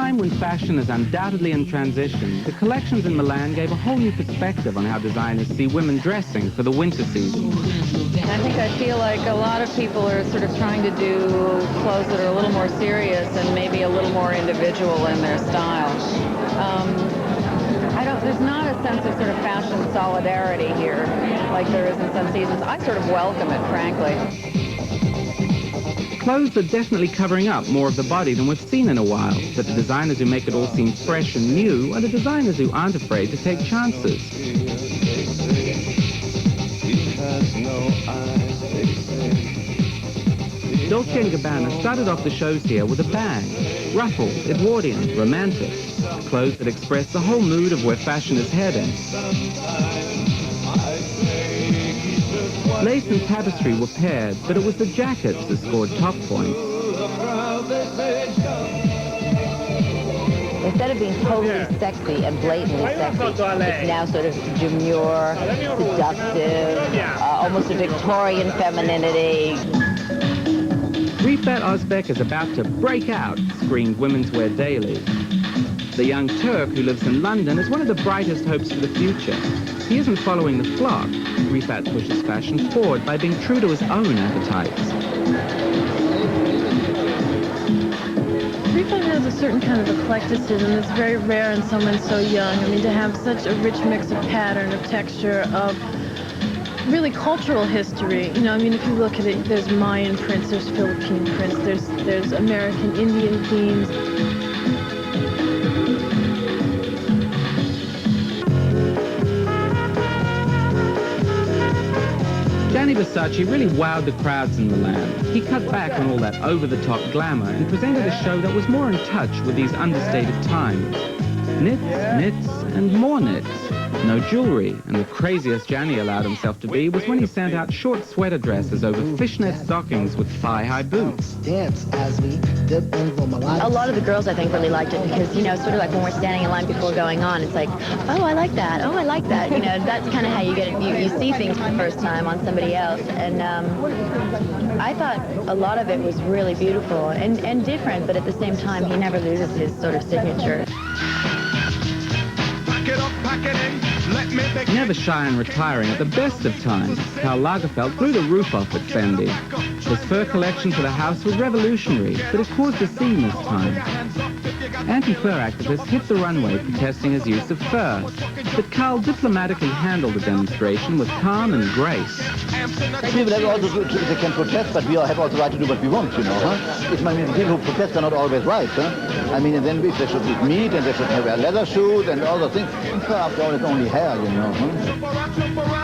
time when fashion is undoubtedly in transition, the collections in Milan gave a whole new perspective on how designers see women dressing for the winter season. I feel like a lot of people are sort of trying to do clothes that are a little more serious and maybe a little more individual in their style. There's not a sense of sort of fashion solidarity here like there is in some seasons. I sort of welcome it, frankly. Clothes are definitely covering up more of the body than we've seen in a while, but the designers who make it all seem fresh and new are the designers who aren't afraid to take chances. Dolce & Gabbana started off the shows here with a bang. Ruffled, Edwardian, romantic. Clothes that express the whole mood of where fashion is heading. Lace and tapestry were paired, but it was the jackets that scored top points. Instead of being totally sexy and blatantly sexy, it's now sort of demure, seductive, almost a Victorian femininity. Rifat Ozbek is about to break out, screamed Women's Wear Daily. The young Turk who lives in London is one of the brightest hopes for the future. He isn't following the flock. Rifat pushes fashion forward by being true to his own appetites. Rifat has a certain kind of eclecticism that's very rare in someone so young. I mean, to have such a rich mix of pattern, of texture, of really cultural history. You know, I mean, if you look at it, there's Mayan prints, there's Philippine prints, there's American Indian themes. Gianni Versace really wowed the crowds in Milan. He cut back on all that over-the-top glamour and presented a show that was more in touch with these understated times. Knits, knits, and more knits. No jewelry, and the craziest Gianni allowed himself to be was when he sent out short sweater dresses over fishnet stockings with thigh-high boots. A lot of the girls, I think, really liked it because, you know, sort of like when we're standing in line before going on, it's like, oh, I like that, oh, I like that. You know, that's kind of how you get it. You see things for the first time on somebody else. And I thought a lot of it was really beautiful and different, but at the same time, he never loses his sort of signature. Never shy in retiring at the best of times, Karl Lagerfeld blew the roof off at Fendi. His fur collection for the house was revolutionary, but it caused a scene this time. Anti-fur activists hit the runway protesting his use of fur, but Karl diplomatically handled the demonstration with calm and grace. People have also, they can protest, but we have also the right to do what we want, you know, huh? It's, I mean, people who protest are not always right, huh? I mean, and then if they should eat meat, and they should wear leather shoes, and all the things. Fur, after all, it's only hair, you know, huh?